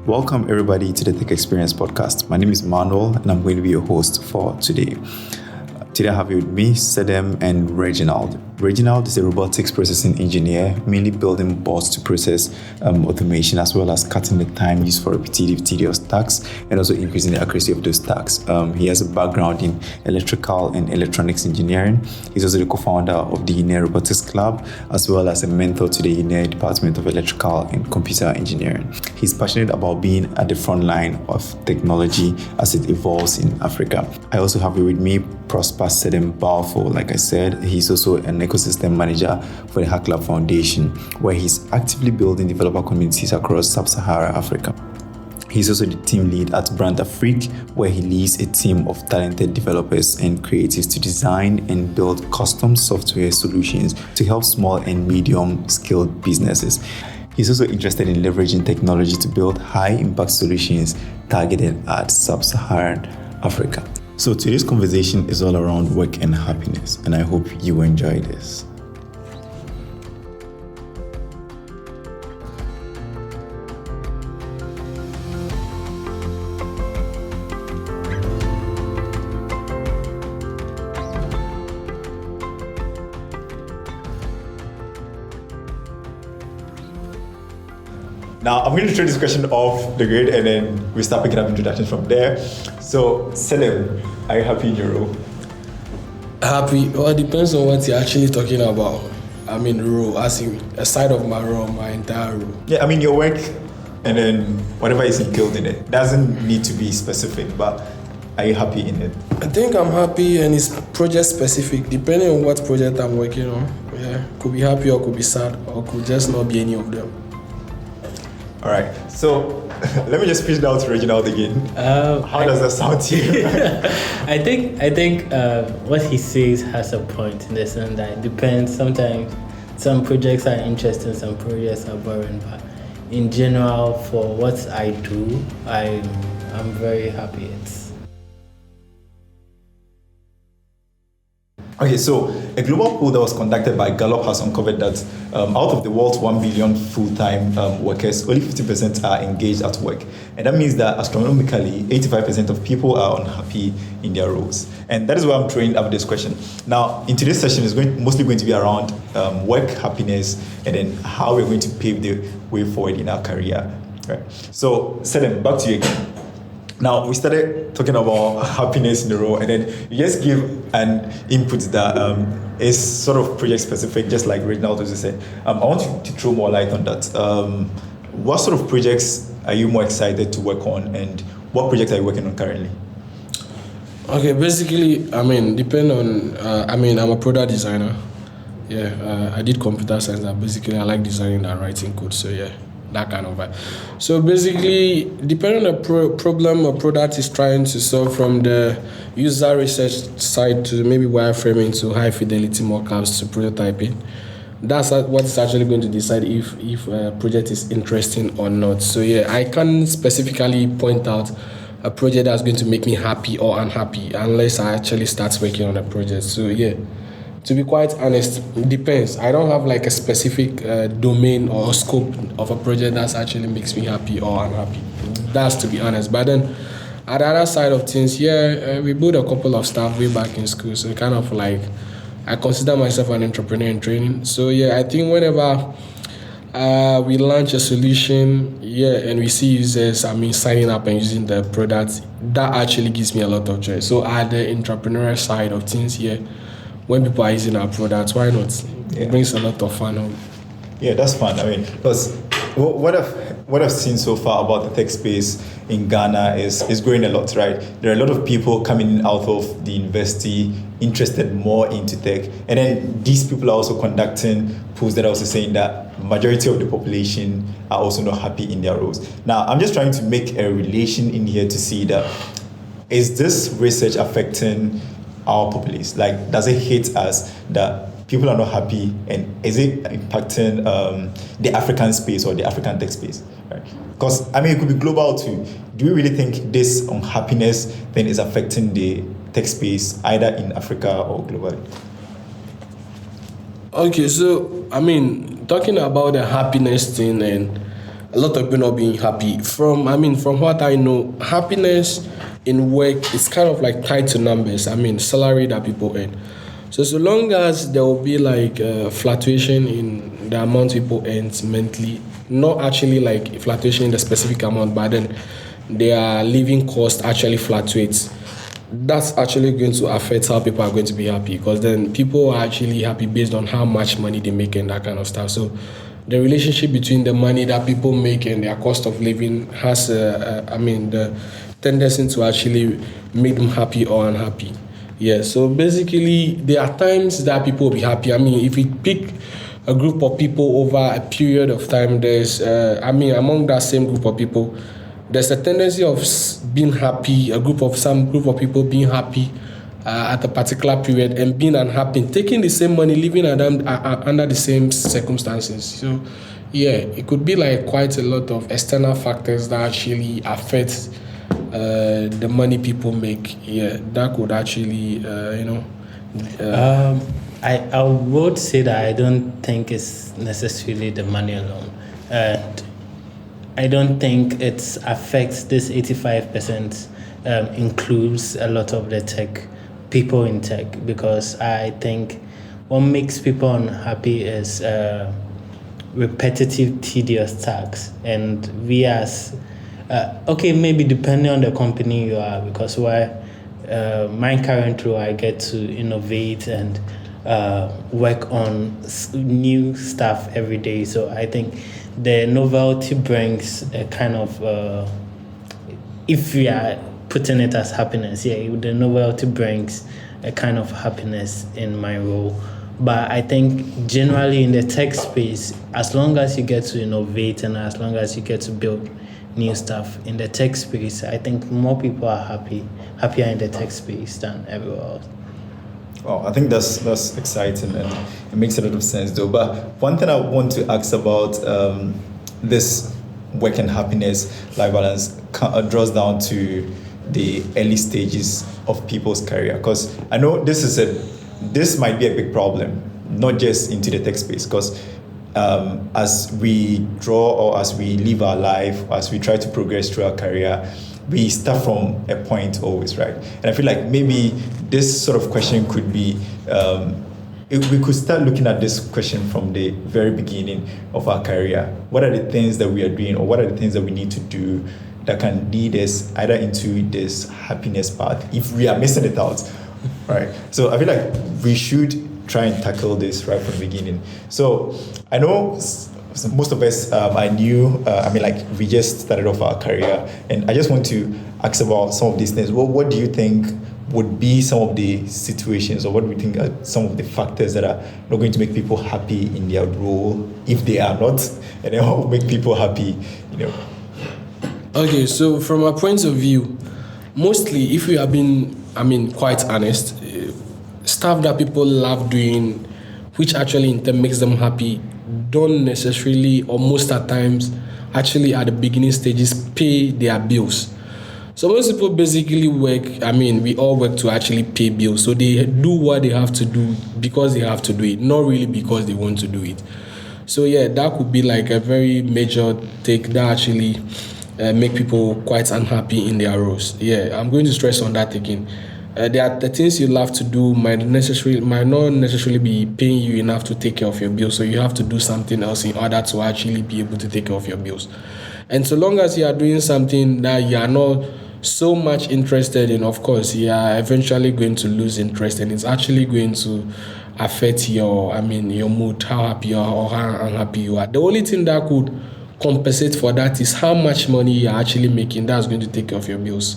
Welcome everybody to the Tech Experience podcast. My name is Manuel and I'm going to be your host for today. Today I have with me Sedem and Reginald. Reginald is a robotics processing engineer, mainly building bots to process automation as well as cutting the time used for repetitive, tedious tasks and also increasing the accuracy of those tasks. He has a background in electrical and electronics engineering. He's also the co-founder of the UNE Robotics Club as well as a mentor to the UNE Department of Electrical and Computer Engineering. He's passionate about being at the front line of technology as it evolves in Africa. I also have with me Prosper Sedem Balfour. Like I said, he's also an ecosystem manager for the Hack Lab Foundation, where he's actively building developer communities across sub-Saharan Africa. He's also the team lead at Brand Afrique, where he leads a team of talented developers and creatives to design and build custom software solutions to help small and medium-scaled businesses. He's also interested in leveraging technology to build high-impact solutions targeted at sub-Saharan Africa. So today's conversation is all around work and happiness, and I hope you enjoy this. Now, I'm going to throw this question off the grid and then we start picking up introductions from there. So, Sedem, are you happy in your role? Happy? Well, it depends on what you're actually talking about. I mean, role, as in a side of my role, my entire role. Yeah, I mean, your work and then whatever is entailed in it. Doesn't need to be specific, but are you happy in it? I think I'm happy and it's project specific, depending on what project I'm working on. Yeah, could be happy or could be sad or could just not be any of them. All right, so let me just pitch down to Reginald again. How does that sound to you? I think what he says has a point in the sense that it depends. Sometimes some projects are interesting, some projects are boring, but in general, for what I do, I'm very happy. Okay, so a global poll that was conducted by Gallup has uncovered that out of the world's 1 billion full-time workers, only 50% are engaged at work. And that means that astronomically, 85% of people are unhappy in their roles. And that is why I'm throwing up this question. Now, in today's session, it's mostly going to be around work, happiness, and then how we're going to pave the way forward in our career. Right. So, Sedem, back to you again. Now, we started talking about happiness in the role, and then you just give an input that is sort of project specific, just like Reginald also said. I want you to throw more light on that. What sort of projects are you more excited to work on, and what projects are you working on currently? Okay, basically, depend on, I'm a product designer. Yeah, I did computer science, and basically I like designing and writing code, so yeah. That kind of vibe. So basically, depending on the problem or product is trying to solve, from the user research side to maybe wireframing to high fidelity mockups to prototyping, that's what is actually going to decide if a project is interesting or not. So yeah, I can't specifically point out a project that's going to make me happy or unhappy unless I actually start working on a project. So yeah. To be quite honest, it depends. I don't have like a specific domain or scope of a project that actually makes me happy or unhappy. That's to be honest. But then, at the other side of things, we built a couple of stuff way back in school. So kind of like, I consider myself an entrepreneur in training. So yeah, I think whenever we launch a solution, and we see users, signing up and using the product, that actually gives me a lot of joy. So at the entrepreneurial side of things, when people are using our products, why not? It brings a lot of fun home. Yeah, that's fun. Because what I've seen so far about the tech space in Ghana is growing a lot, right? There are a lot of people coming out of the university interested more into tech. And then these people are also conducting polls that are also saying that majority of the population are also not happy in their roles. Now, I'm just trying to make a relation in here to see that, is this research affecting our populace? Like, does it hit us that people are not happy, and is it impacting the African space or the African tech space? Right? Because it could be global too. Do we really think this unhappiness then is affecting the tech space either in Africa or globally? Okay, so I mean, talking about the happiness thing and a lot of people not being happy. From what I know, happiness in work is kind of like tied to numbers. I mean, salary that people earn. So long as there will be like fluctuation in the amount people earn monthly, not actually like fluctuation in the specific amount, but then their living cost actually fluctuates, that's actually going to affect how people are going to be happy, because then people are actually happy based on how much money they make and that kind of stuff. So the relationship between the money that people make and their cost of living has the tendency to actually make them happy or unhappy. Yeah, so basically there are times that people will be happy. I mean, if we pick a group of people over a period of time, there's among that same group of people, there's a tendency of being happy, some group of people being happy at a particular period and being unhappy, taking the same money, living under the same circumstances. So, yeah, it could be like quite a lot of external factors that actually affect the money people make. Yeah, that could actually, I would say that I don't think it's necessarily the money alone. And I don't think it affects this 85% includes a lot of the tech people in tech, because I think what makes people unhappy is repetitive, tedious tasks. And we as maybe depending on the company you are, because my current role, I get to innovate and work on new stuff every day. So I think the novelty brings a kind of, if we are putting it as happiness, the novelty brings a kind of happiness in my role. But I think generally in the tech space, as long as you get to innovate and as long as you get to build new stuff in the tech space, I think more people are happier in the tech space than everywhere else. Well, I think that's exciting and it makes a lot of sense though. But one thing I want to ask about this work and happiness, life balance, draws down to the early stages of people's career. Because I know this might be a big problem, not just into the tech space, because as we draw or as we live our life, as we try to progress through our career, we start from a point always, right? And I feel like maybe this sort of question could be, we could start looking at this question from the very beginning of our career. What are the things that we are doing, or what are the things that we need to do that can lead us either into this happiness path if we are missing it out, right? So I feel like we should try and tackle this right from the beginning. So I know most of us are new. We just started off our career, and I just want to ask about some of these things. What do you think would be some of the situations, or what do you think are some of the factors that are not going to make people happy in their role if they are not, and then what will make people happy, Okay, so from a point of view, mostly if we have been, quite honest, stuff that people love doing, which actually in turn makes them happy, don't necessarily, or most at times, actually at the beginning stages, pay their bills. So most people basically work, we all work to actually pay bills. So they do what they have to do because they have to do it, not really because they want to do it. So yeah, that could be like a very major take that actually make people quite unhappy in their roles. Yeah, I'm going to stress on that again. There are the things you love to do might not necessarily be paying you enough to take care of your bills. So you have to do something else in order to actually be able to take care of your bills. And so long as you are doing something that you are not so much interested in, of course, you are eventually going to lose interest, and it's actually going to affect your mood, how happy you are or how unhappy you are. The only thing that could compensate for that is how much money you are actually making. That's going to take care of your bills.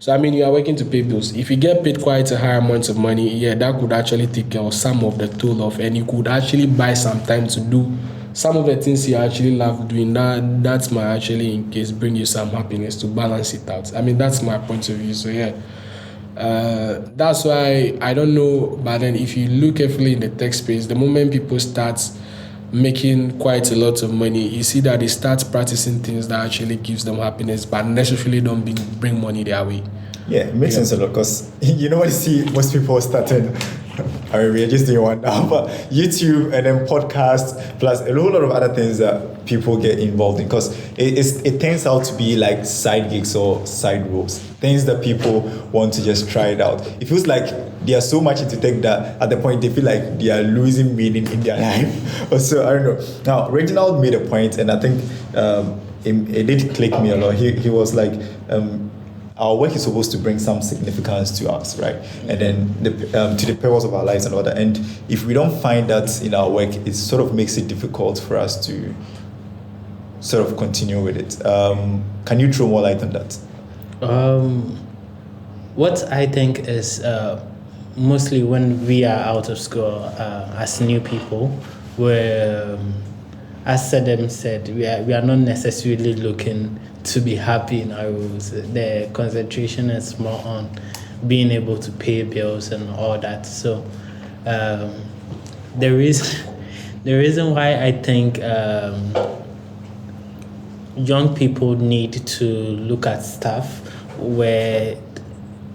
So you are working to pay bills. If you get paid quite a high amount of money, that could actually take care of some of the toll off, and you could actually buy some time to do some of the things you actually love doing. That might actually, in case, bring you some happiness to balance it out. That's my point of view. So yeah, that's why I don't know. But then, if you look carefully in the tech space, the moment people start making quite a lot of money, you see that they start practicing things that actually gives them happiness, but necessarily don't bring money their way. Yeah, it makes sense a lot, because you see most people starting I mean, we're just doing one now, but YouTube and then podcast plus a whole lot of other things that people get involved in, because it turns out to be like side gigs or side roles, things that people want to just try it out. It feels like they are so much into tech that at the point they feel like they are losing meaning in their life. Or so I don't know. Now, Reginald made a point, and I think it did click me a lot. He was like, our work is supposed to bring some significance to us, right? And then to the purpose of our lives and all that. And if we don't find that in our work, it sort of makes it difficult for us to sort of continue with it. Can you throw more light on that? What I think is mostly when we are out of school as new people, we're, as Sedem said, we are not necessarily looking to be happy in our roles. The concentration is more on being able to pay bills and all that. So the reason why I think young people need to look at stuff where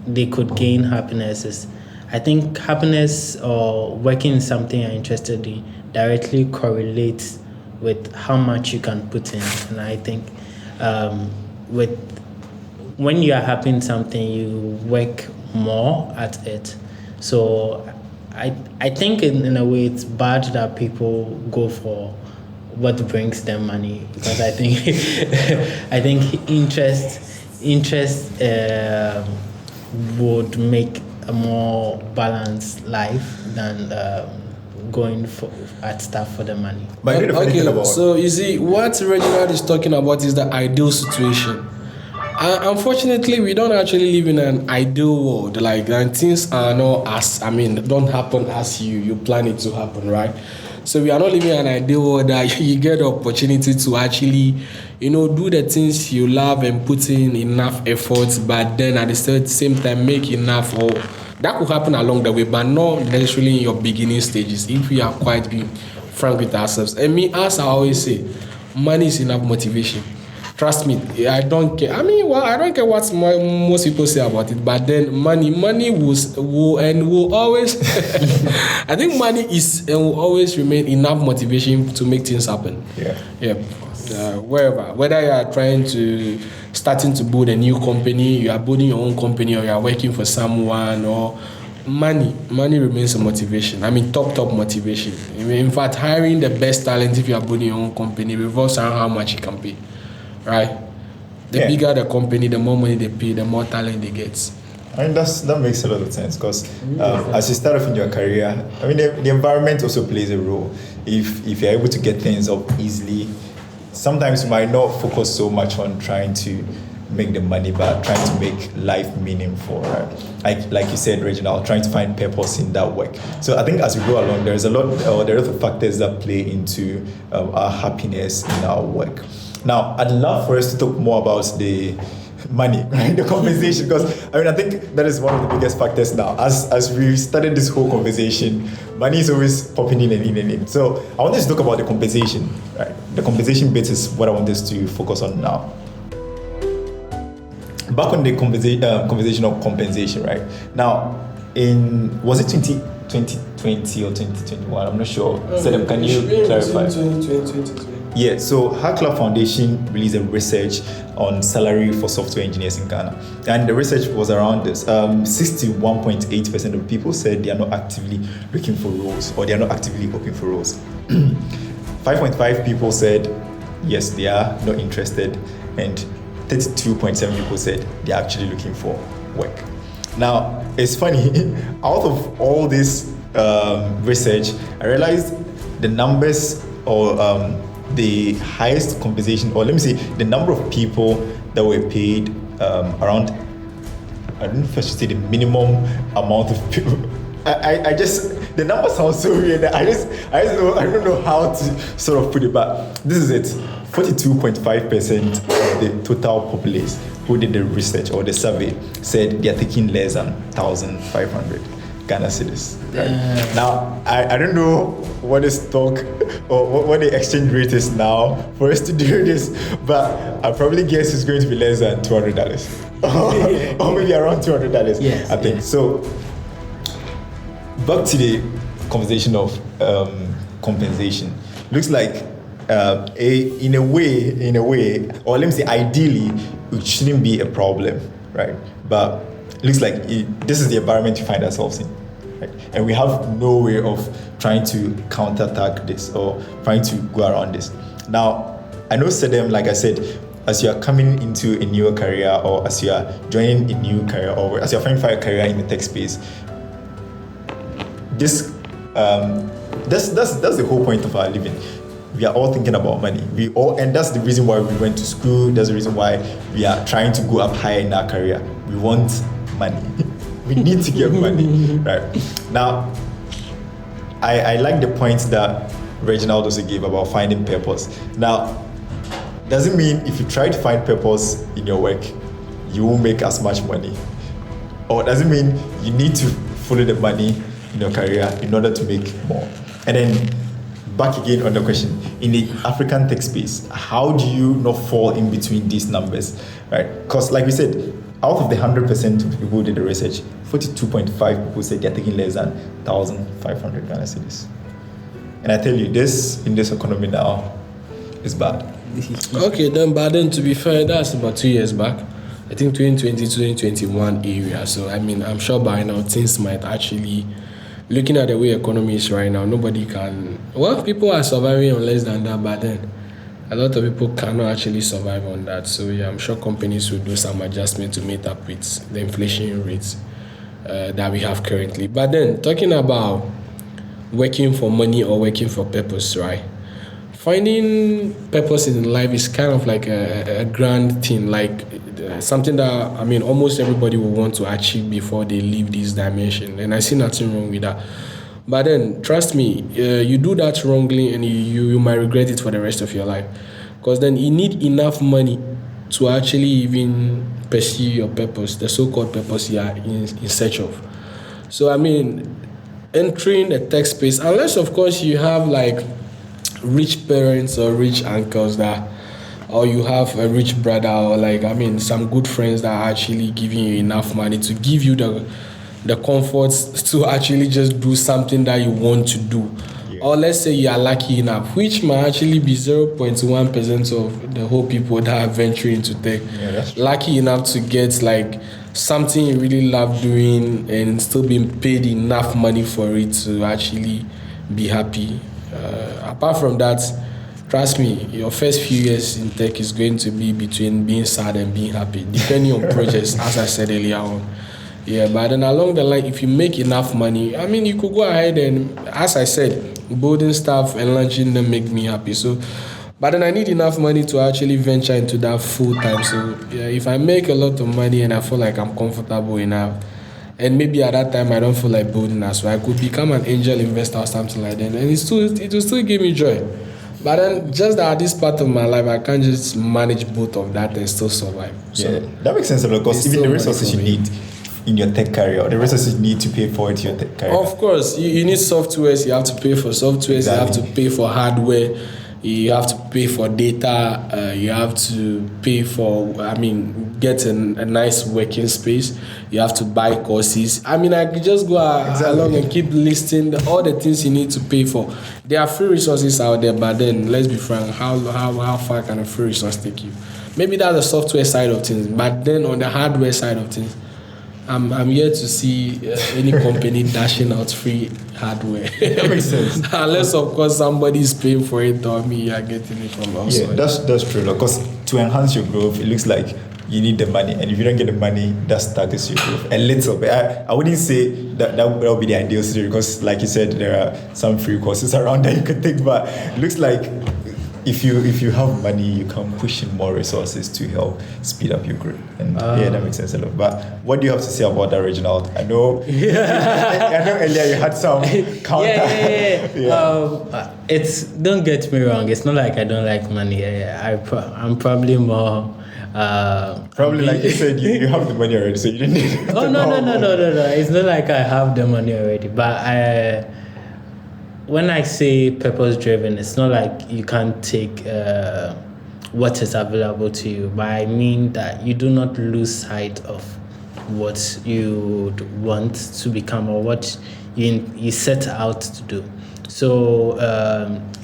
they could gain happiness is, I think happiness or working in something you're interested in directly correlates with how much you can put in. And I think when you are happy in something, you work more at it. So I think in a way it's bad that people go for what brings them money, because I think I think interest would make a more balanced life than going at stuff for the money. But okay, so you see, what Reginald is talking about is the ideal situation. Unfortunately, we don't actually live in an ideal world. Like, and things are not don't happen as you plan it to happen, right? So we are not living in an ideal world that you get the opportunity to actually, do the things you love and put in enough efforts, but then at the same time make enough, or that could happen along the way, but not necessarily in your beginning stages, if we are quite being frank with ourselves. And me, as I always say, money is enough motivation. Trust me, I don't care. I don't care what most people say about it, but then money will always. I think money is and will always remain enough motivation to make things happen. Yeah. Whether you are starting to build a new company, you are building your own company, or you are working for someone, or money remains a motivation. Top motivation. In fact, hiring the best talent if you are building your own company revolves around how much you can pay. Right? The bigger the company, the more money they pay, the more talent they get. That makes a lot of sense, because as you start off in your career, the environment also plays a role. If you're able to get things up easily, sometimes you might not focus so much on trying to make the money, but trying to make life meaningful, right? Like you said, Reginald, trying to find purpose in that work. So I think as we go along, there are a lot of factors that play into our happiness in our work. Now, I'd love for us to talk more about the money, right? The compensation, because I think that is one of the biggest factors now. As we started this whole conversation, money is always popping in and in and in. So I want us to talk about the compensation, right? The compensation bit is what I want us to focus on now. Back on the conversation of compensation, right? Now, was it 2020 or 2021? I'm not sure. Sedem, can you clarify? 2020. Yeah, so Hack Club Foundation released a research on salary for software engineers in Ghana. And the research was around this. 61.8% of people said they are not actively looking for roles, or they are not actively hoping for roles. 5.5 people said, yes, they are not interested. And 32.7 people said they are actually looking for work. Now, it's funny, out of all this research, I realized the numbers, or the highest compensation, or let me say the number of people that were paid around, I don't know if I should say the minimum amount of people. The number sounds so weird that I don't know how to sort of put it, but this is it. 42.5% of the total populace who did the research or the survey said they are taking less than 1,500 Ghana cedis. Right? Now, I don't know what the stock or what the exchange rate is now for us to do this, but I probably guess it's going to be less than $200 or maybe around $200. Yes, I think so. back to the conversation of compensation. Looks like in a way, or let me say ideally, it shouldn't be a problem, right? But it looks like this is the environment we find ourselves in, right? And we have no way of trying to counterattack this or trying to go around this. Now, I know Sedem, like I said, as you are coming into a newer career, or as you are joining a new career, or as you're finding for a career in the tech space, that's the whole point of our living. We are all thinking about money. And that's the reason why we went to school. That's the reason why we are trying to go up higher in our career. We want money. We need to get money, right? Now, I like the point that Reginald also gave about finding purpose. Now, doesn't mean if you try to find purpose in your work, you won't make as much money. Or doesn't mean you need to follow the money in your career in order to make more. And then back again on the question, in the African tech space, how do you not fall in between these numbers, right? Because like we said, out of the 100% of people who did the research, 42.5 people said they're taking less than 1,500 Ghana cedis. And I tell you, this in this economy now is bad. Okay, then to be fair, that's about 2 years back. I think 2020, 2021 area. So, I mean, I'm sure by now things might actually, looking at the way economy is right now, nobody can, people are surviving on less than that, but then a lot of people cannot actually survive on that. So, yeah, I'm sure companies will do some adjustment to meet up with the inflation rates that we have currently. But then, talking about working for money or working for purpose, right? Finding purpose in life is kind of like a grand thing, like something that, I mean, almost everybody will want to achieve before they leave this dimension. And I see nothing wrong with that. But then, trust me, you do that wrongly and you might regret it for the rest of your life. Because then you need enough money to actually even pursue your purpose, the so-called purpose you are in search of. So, I mean, entering the tech space, unless, of course, you have like rich parents or rich uncles or you have a rich brother or some good friends that are actually giving you enough money to give you the comforts to actually just do something that you want to do. Yeah. Or let's say you are lucky enough, which might actually be 0.1% of the whole people that are venturing into tech. Yeah, lucky enough to get like something you really love doing and still being paid enough money for it to actually be happy. Apart from that, trust me, your first few years in tech is going to be between being sad and being happy, depending on projects, as I said earlier on. Yeah, but then along the line, if you make enough money, I mean, you could go ahead and, as I said, building stuff and launching them make me happy. So, but then I need enough money to actually venture into that full time. So, yeah, if I make a lot of money and I feel like I'm comfortable enough, and maybe at that time I don't feel like building that, so I could become an angel investor or something like that, and it will still give me joy. But then just that at this part of my life, I can't just manage both of that and still survive. So yeah, that makes sense a lot, because even the resources you need in your tech career, or the resources you need to pay for it in your tech career. Of course, you need softwares, you have to pay for softwares, exactly. You have to pay for hardware, you have to pay for data, you have to pay for, get a nice working space, you have to buy courses. I could just go along and keep listing all the things you need to pay for. There are free resources out there, but then let's be frank, how far can a free resource take you? Maybe that's the software side of things, but then on the hardware side of things, I'm yet to see any company dashing out free hardware. That makes sense. Unless, of course, somebody is paying for it, or me, you are getting it from outside. Yeah, that's true. Because to enhance your growth, it looks like you need the money, and if you don't get the money, that staggers your growth a little bit. I wouldn't say that would be the ideal scenario, because, like you said, there are some free courses around that you could take, but it looks like if you have money, you can push in more resources to help speed up your growth. And that makes sense a lot. But what do you have to say about that, Reginald? I know earlier you had some counter. It's, don't get me wrong, it's not like I don't like money. I'm probably more probably, like you said, you have the money already, so you didn't need it. Oh no. It's not like I have the money already, but when I say purpose-driven, it's not like you can't take what is available to you, but I mean that you do not lose sight of what you want to become or what you set out to do. So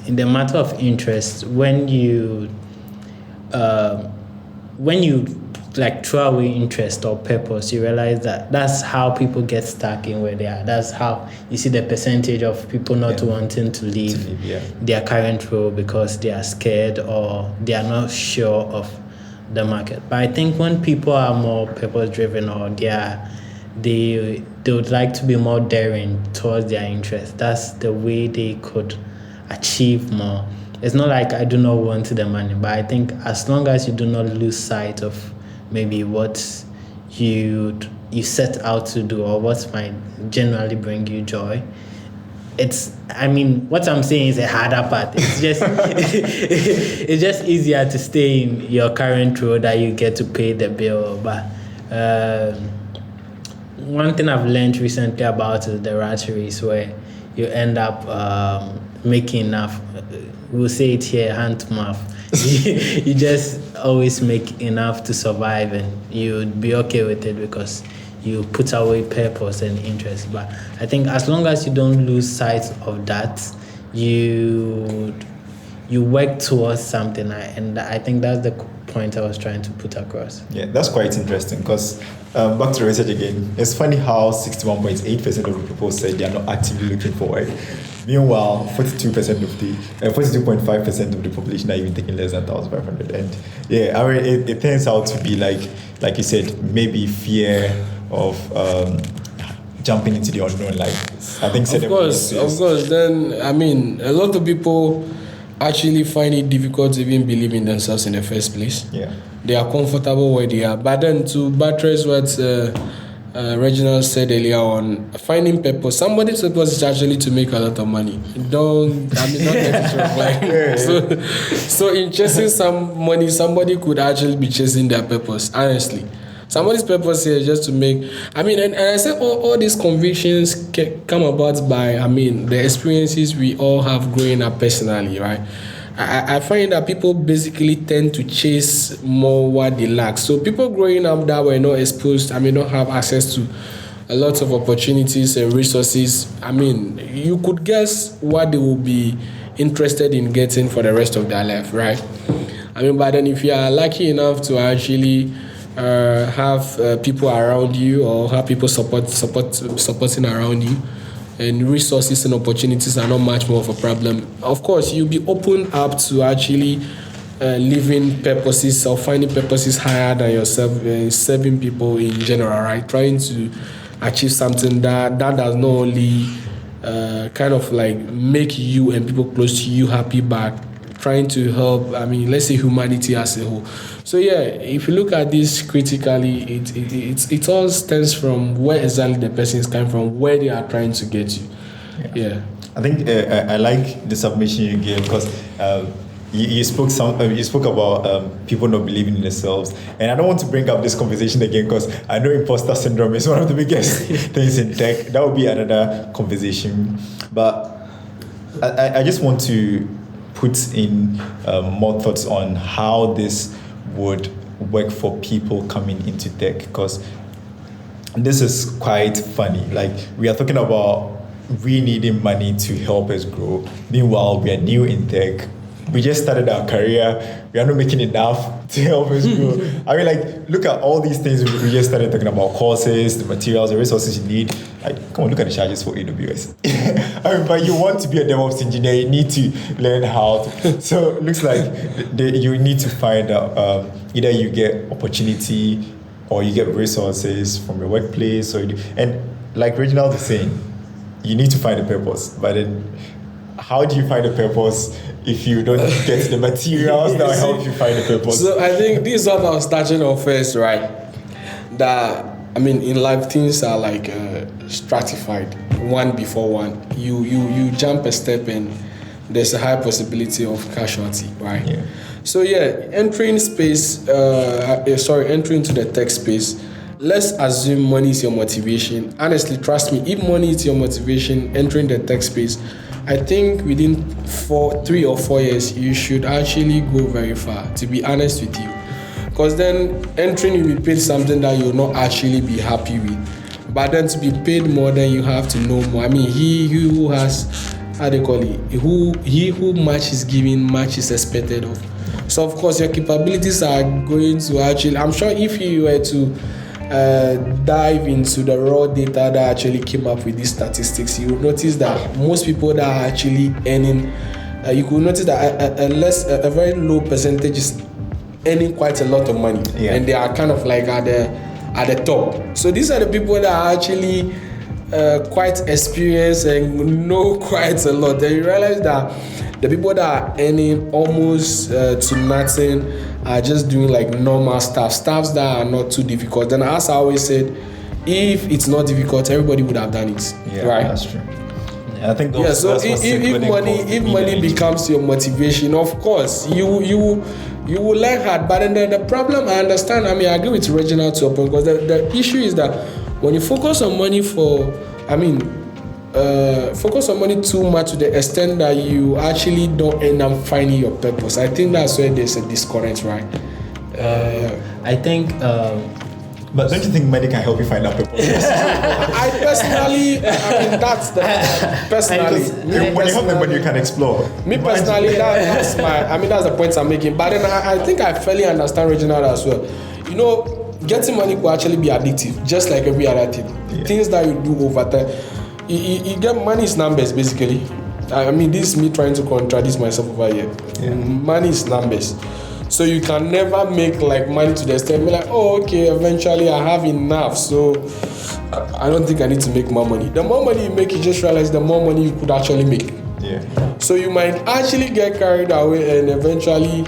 in the matter of interest, when you like throw away interest or purpose, you realize that that's how people get stuck in where they are. That's how you see the percentage of people not wanting to leave their current role because they are scared or they are not sure of the market. But I think when people are more purpose driven or they would like to be more daring towards their interest, that's the way they could achieve more. It's not like I do not want the money, but I think as long as you do not lose sight of maybe what you set out to do or what might generally bring you joy, what I'm saying is a harder part. It's just it's just easier to stay in your current role that you get to pay the bill. But one thing I've learned recently about is the rat race, where you end up making enough. We'll say it here, hand to mouth. You just always make enough to survive, and you'd be okay with it because you put away purpose and interest. But I think as long as you don't lose sight of that, you work towards something, and I think that's the point I was trying to put across. Yeah, that's quite interesting because back to the research again, it's funny how 61.8% of the people said they are not actively looking for work. Meanwhile, 42.5% of the population are even taking less than 1,500. And yeah, I mean, it turns out to be like you said, maybe fear of jumping into the unknown. Like I think. Of course. Then I mean, a lot of people actually find it difficult to even believe in themselves in the first place. Yeah, they are comfortable where they are. But then to buttress what Reginald said earlier on, finding purpose. Somebody's purpose is actually to make a lot of money. Not get it wrong. So in chasing some money, somebody could actually be chasing their purpose. Honestly, somebody's purpose here is just to make. And I said all these convictions come about by the experiences we all have growing up personally, right? I find that people basically tend to chase more what they lack. So people growing up that were not exposed, don't have access to a lot of opportunities and resources. You could guess what they will be interested in getting for the rest of their life, right? But then if you are lucky enough to actually have people around you or have people supporting around you, and resources and opportunities are not much more of a problem. Of course, you'll be open up to actually living purposes or finding purposes higher than yourself, serving people in general, right? Trying to achieve something that does not only kind of like make you and people close to you happy, but trying to help, let's say humanity as a whole. So yeah, if you look at this critically, it all stems from where exactly the person is coming from, where they are trying to get you. Yeah. I think I like the submission you gave because you spoke about people not believing in themselves, and I don't want to bring up this conversation again because I know imposter syndrome is one of the biggest things in tech. That would be another conversation, but I just want to put in more thoughts on how this would work for people coming into tech, because this is quite funny. Like, we are talking about we needing money to help us grow. Meanwhile, we are new in tech. We just started our career. We are not making enough to help us grow. Look at all these things we just started talking about: courses, the materials, the resources you need. Come on, look at the charges for AWS. But you want to be a DevOps engineer, you need to learn how to. So it looks like you need to find out either you get opportunity or you get resources from your workplace, and like Reginald is saying, you need to find a purpose. But then, how do you find a purpose if you don't get the materials that help you find a purpose? So I think this is what I was touching on first, right? That in life things are like stratified, one before one. You jump a step and there's a high possibility of casualty, right? Yeah. So yeah, entering into the tech space. Let's assume money is your motivation. Honestly, trust me, if money is your motivation, entering the tech space, I think within 3 or 4 years, you should actually go very far, to be honest with you. Because then entering, you will pay something that you will not actually be happy with. But then to be paid more, then you have to know more. I mean, he who has, how they call it, who much is given, much is expected of. So of course your capabilities are going to actually, I'm sure if you were to dive into the raw data that actually came up with these statistics, you will notice that most people that are actually earning, you could notice that a very low percentage is earning quite a lot of money, and they are kind of like at the top. So these are the people that are actually quite experienced and know quite a lot. Then you realize that the people that are earning almost to nothing are just doing like normal stuffs that are not too difficult. Then as I always said, if it's not difficult, everybody would have done it. Yeah, right? That's true. Yeah, I think so if money becomes your motivation, of course you will learn hard. But then the problem, I understand, I mean, I agree with Reginald to a point, because the issue is that when you focus on money focus on money too much to the extent that you actually don't end up finding your purpose, I think that's where there's a disconnect, right? I think but don't you think money can help you find out purpose? I personally, that's the personally. When you have the money, you can explore. Me personally, that's the point I'm making. But then I think I fairly understand Reginald as well. You know, getting money could actually be addictive, just like every other thing. Yeah. Things that you do over time. You get money is numbers, basically. I mean, this is me trying to contradict myself over here. Yeah. Money is numbers. So you can never make like money to the extent be like, oh, okay, eventually I have enough, so I don't think I need to make more money. The more money you make, you just realize the more money you could actually make. Yeah. So you might actually get carried away and eventually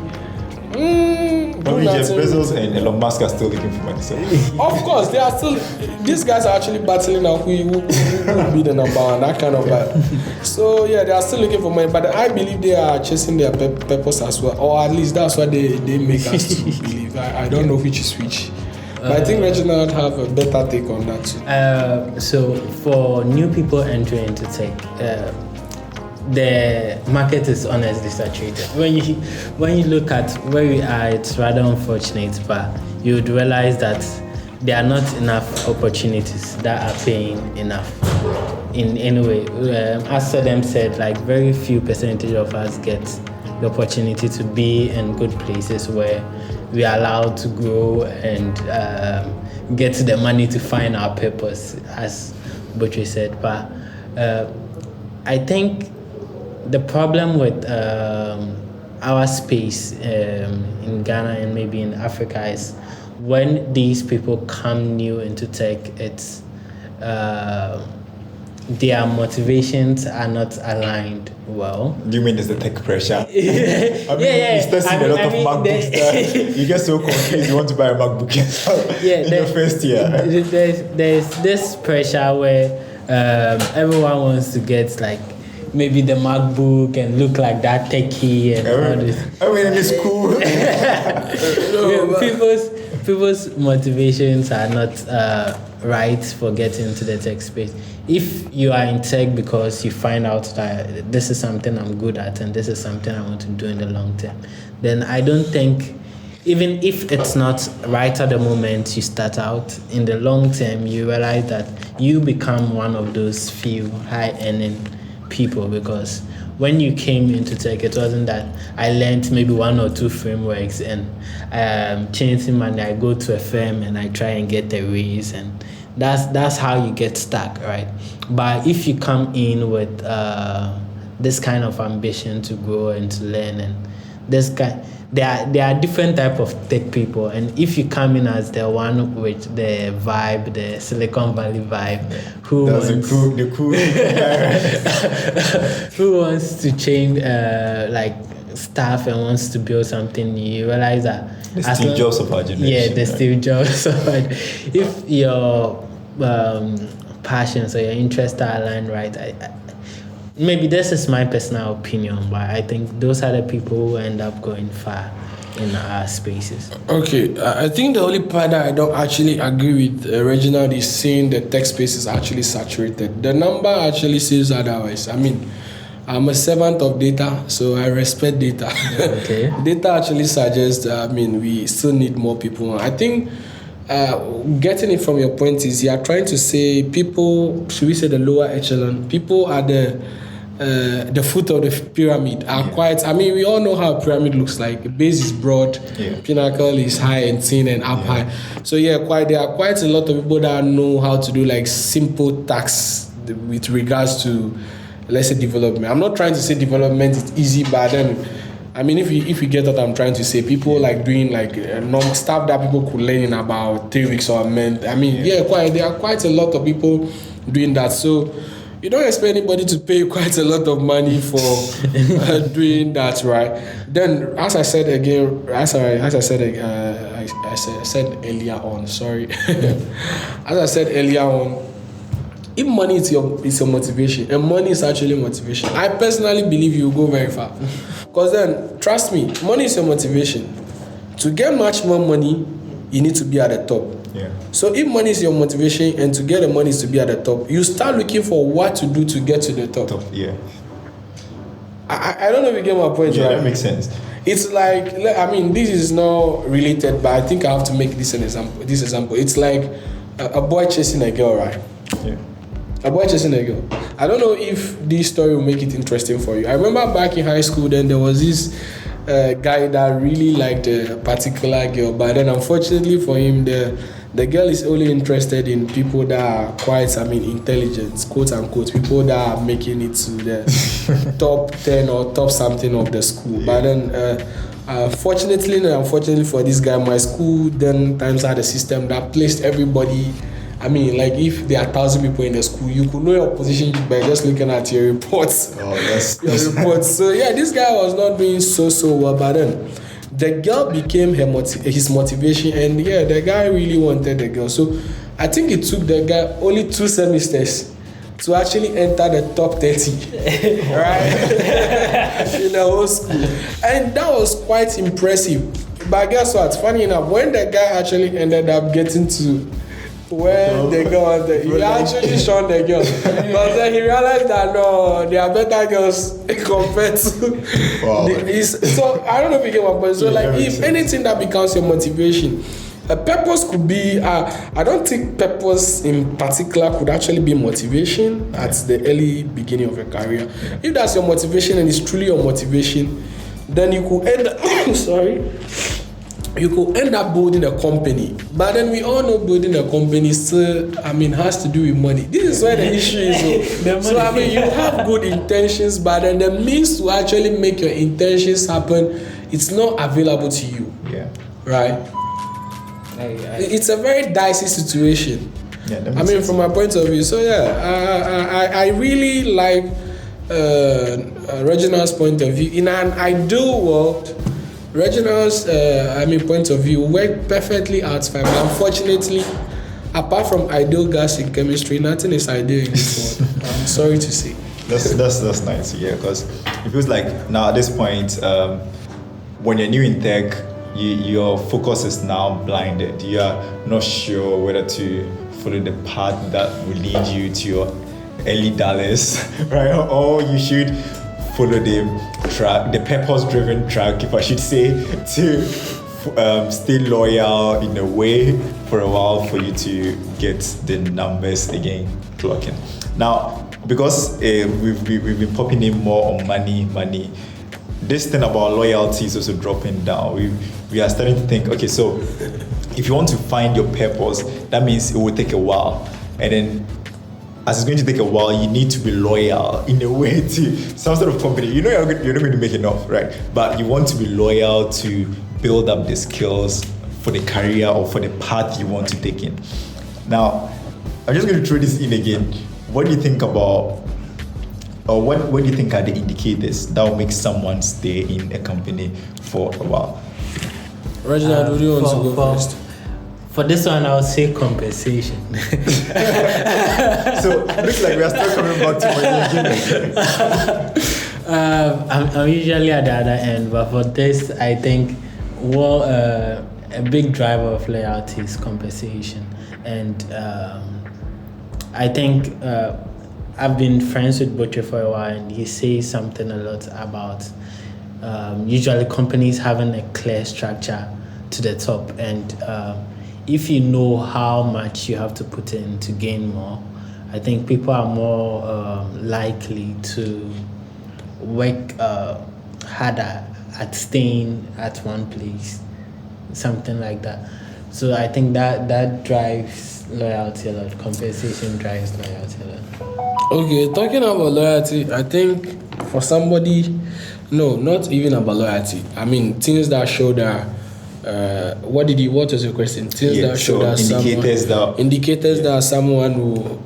Jeff Bezos and Elon Musk are still looking for money. So. Of course, they are still. These guys are actually battling out who will be the number one, that kind of vibe. So yeah, they are still looking for money, but I believe they are chasing their purpose as well, or at least that's what they make us to believe. I don't know which is which. But I think Reginald have a better take on that too. So for new people entering into tech, the market is honestly saturated. When you look at where we are, it's rather unfortunate, but you would realize that there are not enough opportunities that are paying enough in any way. As Sadem said, like very few percentage of us get the opportunity to be in good places where we are allowed to grow and get the money to find our purpose, as Butchie said. But I think the problem with our space in Ghana and maybe in Africa is when these people come new into tech, it's their motivations are not aligned well. Do you mean there's the tech pressure? Yeah. You start seeing a lot of MacBooks that you get so confused you want to buy a MacBook in your first year. There's this pressure where everyone wants to get like maybe the MacBook and look like that techie and all this. I mean, it's cool. People's motivations are not right for getting into the tech space. If you are in tech because you find out that this is something I'm good at and this is something I want to do in the long term, then I don't think, even if it's not right at the moment you start out, in the long term you realize that you become one of those few high-earning people, because when you came into tech, it wasn't that I learned maybe one or two frameworks and changing money, I go to a firm and I try and get a raise, and that's how you get stuck, right? But if you come in with this kind of ambition to grow and to learn, and there are different type of tech people, and if you come in as the one with the vibe, the Silicon Valley vibe, who wants to change like stuff and wants to build something new, you realize that the Steve Jobs of our generation. Yeah, the Steve Jobs of our generation. If your passions or your interests are aligned right, maybe this is my personal opinion, but I think those are the people who end up going far in our spaces. Okay, I think the only part that I don't actually agree with Reginald is saying the tech space is actually saturated. The number actually says otherwise. I mean, I'm a servant of data, so I respect data. Okay. Data actually suggests, we still need more people. I think getting it from your point is you are trying to say people, should we say the lower echelon, people are the foot of the pyramid are quite, I mean, we all know how a pyramid looks like. The base is broad, pinnacle is high and thin and up high. So there are quite a lot of people that know how to do like simple tasks with regards to, let's say, development. I'm not trying to say development is easy, but then, I mean, if you get what I'm trying to say, people like doing like normal stuff that people could learn in about 3 weeks or a month. I mean, there are quite a lot of people doing that. So you don't expect anybody to pay quite a lot of money for doing that, right? Then, as I said again, I said earlier on. Sorry, as I said earlier on, if money is your motivation, and money is actually motivation, I personally believe you will go very far. Because then, trust me, money is your motivation. To get much more money, you need to be at the top. Yeah. So if money is your motivation and to get the money is to be at the top, you start looking for what to do to get to the top. Yeah. I don't know if you get my point, yeah, right? That makes sense. It's like, I mean, this is not related, but I think I have to make this an example. This example, it's like a boy chasing a girl, right? Yeah. A boy chasing a girl. I don't know if this story will make it interesting for you. I remember back in high school, then there was this guy that really liked a particular girl, but then unfortunately for him, the girl is only interested in people that are quite, I mean, intelligent, quote unquote, people that are making it to the top 10 or top something of the school. Yeah. But then, fortunately and unfortunately for this guy, my school then times had a system that placed everybody. I mean, like if there are 1,000 people in the school, you could know your position by just looking at your reports. Oh, yes. Your reports. So yeah, this guy was not doing so well, but then the girl became his motivation, and yeah, the guy really wanted the girl. So I think it took the guy only 2 semesters to actually enter the top 30, right? In the whole school. And that was quite impressive. But guess what? Funny enough, when the guy actually ended up getting to where the girl wanted, he actually shot the girl. But then he realized that no, there are better girls compared to so I don't know if you get my point. So like if anything that becomes your motivation, a purpose could be I don't think purpose in particular could actually be motivation at the early beginning of a career. If that's your motivation and it's truly your motivation, then you could end up you could end up building a company. But then we all know building a company still, I mean, has to do with money. This is where the issue is. So I mean, you have good intentions, but then the means to actually make your intentions happen, it's not available to you. Yeah. Right? It's a very dicey situation. Yeah, I mean, from my point of view. So yeah, I really like Reginald's point of view. In an ideal world, Reginald's point of view worked perfectly outside, but unfortunately, apart from ideal gas in chemistry, nothing is ideal in this world. I'm sorry to say. That's nice, yeah, because it feels like now at this point, when you're new in tech, your focus is now blinded. You are not sure whether to follow the path that will lead you to your early dollars, right? Or you should follow the purpose-driven track, if I should say, to stay loyal in a way for a while for you to get the numbers again clocking. Now, because we've been popping in more on money, this thing about loyalty is also dropping down. We are starting to think, okay, so if you want to find your purpose, that means it will take a while, and then as it's going to take a while, you need to be loyal in a way to some sort of company. You know you're not going to make enough, right? But you want to be loyal to build up the skills for the career or for the path you want to take in. Now, I'm just going to throw this in again. What do you think about, or what do you think are the indicators that will make someone stay in a company for a while? Reginald, would you want to go first? For this one, I would say compensation. So it looks like we are still coming back to money. I'm usually at the other end, but for this, I think a big driver of loyalty is compensation. And I think I've been friends with Butcher for a while, and he says something a lot about usually companies having a clear structure to the top, and if you know how much you have to put in to gain more, I think people are more likely to work harder at staying at one place, something like that. So I think that drives loyalty a lot. Compensation drives loyalty a lot. Okay, talking about loyalty, I think for somebody, no, not even about loyalty. I mean, things that show that. What was your question? Things that show that indicators that someone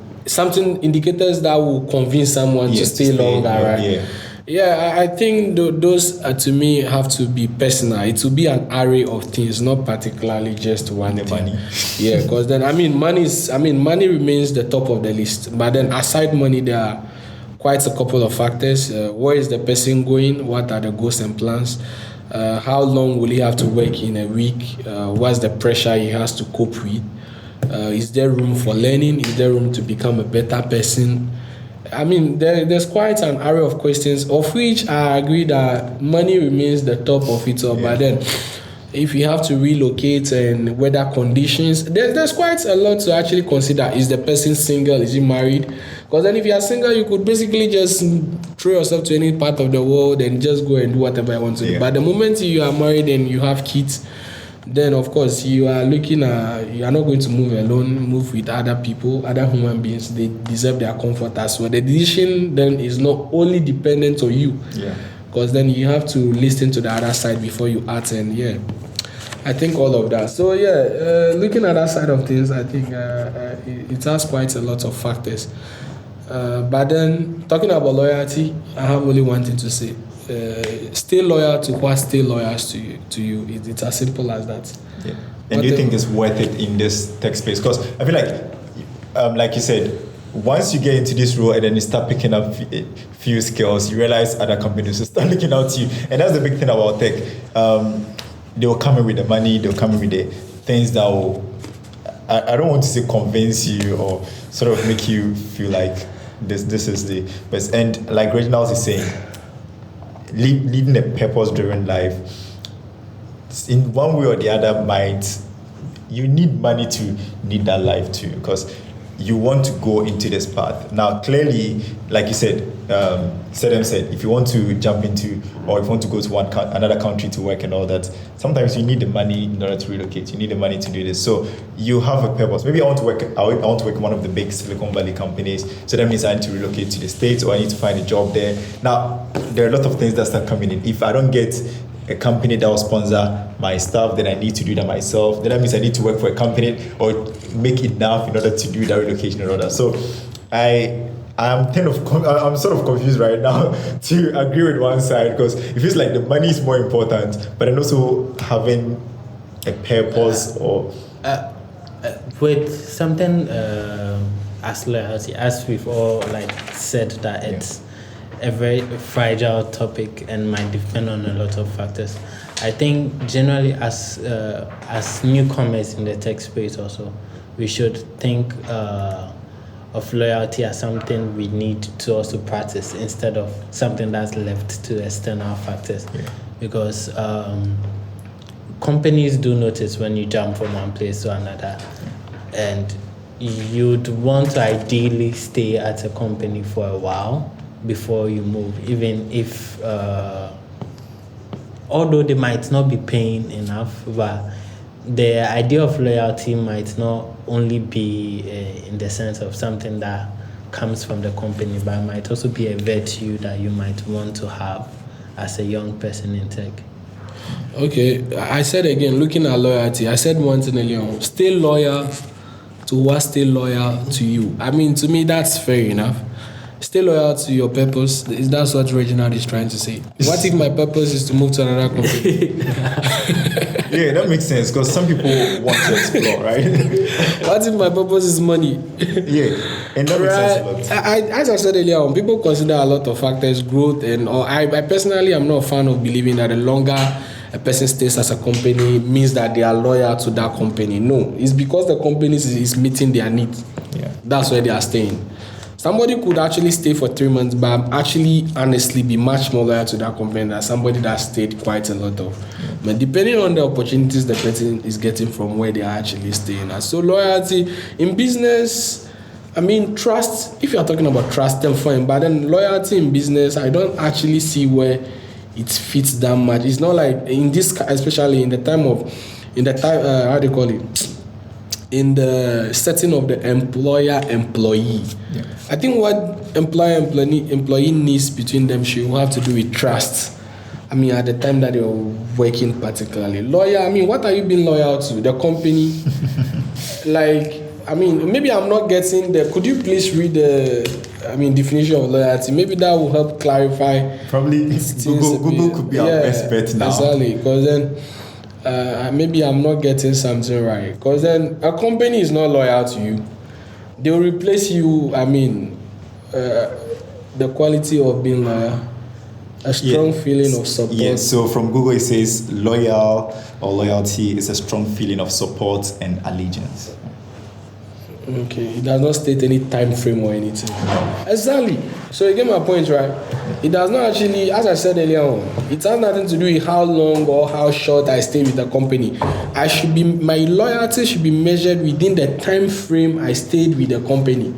indicators that will convince someone to stay longer, right? Yeah, I think those to me have to be personal. It will be an array of things, not particularly just one thing. Money. Yeah, because then money remains the top of the list. But then aside money, there are quite a couple of factors. Where is the person going? What are the goals and plans? How long will he have to work in a week? What's the pressure he has to cope with? Is there room for learning? Is there room to become a better person? I mean, there's quite an array of questions, of which I agree that money remains the top of it all. Yeah. But then, if you have to relocate and weather conditions, there's quite a lot to actually consider. Is the person single? Is he married? Because then if you are single, you could basically just throw yourself to any part of the world and just go and do whatever you want to do. But the moment you are married and you have kids, then of course you are not going to move alone, move with other people, other human beings. They deserve their comfort as well. The decision then is not only dependent on you. Yeah. Because then you have to listen to the other side before you act, and I think all of that. So looking at that side of things, I think it has quite a lot of factors. But then talking about loyalty, I have only one thing to say: stay loyal to what stay loyal to you. It's as simple as that. Yeah. And do you think it's worth it in this tech space? Because I feel like you said, once you get into this role and then you start picking up a few skills, you realize other companies will start looking out to you. And that's the big thing about tech. They'll come in with the money, they'll come in with the things that will, I don't want to say convince you or sort of make you feel like this is the best. And like Reginald is saying, leading a purpose-driven life, in one way or the other, you need money to lead that life too, because you want to go into this path. Now, clearly, like you said, Sedem said, if you want to jump into, or if you want to go to another country to work and all that, sometimes you need the money in order to relocate. You need the money to do this. So you have a purpose. Maybe I want to work in one of the big Silicon Valley companies. So that means I need to relocate to the States, or I need to find a job there. Now, there are a lot of things that start coming in. If I don't get a company that will sponsor my stuff, then I need to do that myself. Then that means I need to work for a company or make enough in order to do that relocation and all that. So I'm sort of confused right now to agree with one side, because it feels like the money is more important, but then also having a purpose or with something as loyalty, as we've all said, that it's a very fragile topic and might depend on a lot of factors. I think generally as newcomers in the tech space also, we should think of loyalty as something we need to also practice instead of something that's left to external factors. Because companies do notice when you jump from one place to another, and you'd want to ideally stay at a company for a while before you move, even if although they might not be paying enough, but the idea of loyalty might not only be in the sense of something that comes from the company, but it might also be a virtue that you might want to have as a young person in tech. Okay, I said again, looking at loyalty, I said one thing earlier on: stay loyal to what stay loyal to you. I mean, to me, that's fair enough. Stay loyal to your purpose. That's what Reginald is trying to say. What if my purpose is to move to another company? Yeah, that makes sense, because some people want to explore, right? What if my purpose is money? Yeah, and that makes sense a lot. As I said earlier on, people consider a lot of factors, growth, and I personally am not a fan of believing that the longer a person stays as a company means that they are loyal to that company. No, it's because the company is meeting their needs. Yeah. That's why they are staying. Somebody could actually stay for 3 months, but actually, honestly, be much more loyal to that company than somebody that stayed quite a lot of. But depending on the opportunities the person is getting from where they are actually staying at. So loyalty in business, I mean, trust. If you are talking about trust, then fine. But then loyalty in business, I don't actually see where it fits that much. It's not like in this, especially in the time, how do you call it? In the setting of the employer-employee. Yeah. I think what employee needs between them should have to do with trust. I mean, at the time that you're working particularly. Lawyer, I mean, what are you being loyal to? The company? Like, I mean, maybe I'm not getting the... Could you please read the, definition of loyalty? Maybe that will help clarify. Probably Google could be our best bet now. Exactly, because then... maybe I'm not getting something right. Because then a company is not loyal to you. They will replace you, the quality of being loyal. A strong feeling of support. Yes, so from Google it says loyal or loyalty is a strong feeling of support and allegiance. Okay, it does not state any time frame or anything. Exactly. So you get my point, right? It does not actually, as I said earlier on, it has nothing to do with how long or how short I stay with the company. My loyalty should be measured within the time frame I stayed with the company.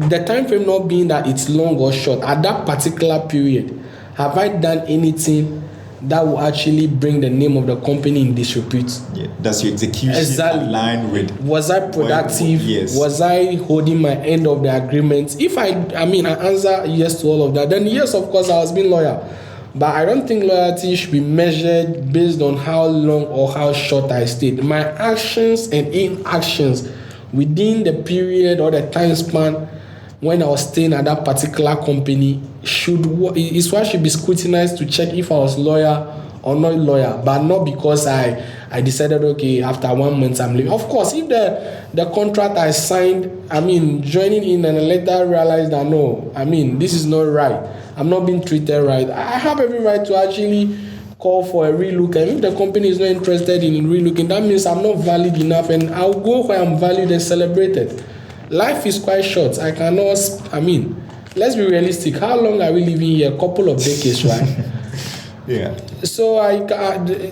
The time frame not being that it's long or short. At that particular period, have I done anything that will actually bring the name of the company in disrepute? Yeah. Does your execution align with... Was I productive? Yes. Was I holding my end of the agreement? If I answer yes to all of that, then yes, of course, I was being loyal. But I don't think loyalty should be measured based on how long or how short I stayed. My actions and inactions within the period or the time span when I was staying at that particular company is what should be scrutinized to check if I was loyal or not loyal, but not because I decided, okay, after 1 month I'm leaving. Of course, if the contract I signed, joining in and later realized that no, this is not right, I'm not being treated right, I have every right to actually call for a relook. And if the company is not interested in relooking, that means I'm not valid enough, and I'll go where I'm valued and celebrated. Life is quite short. Let's be realistic. How long are we living here? A couple of decades, right? Yeah. So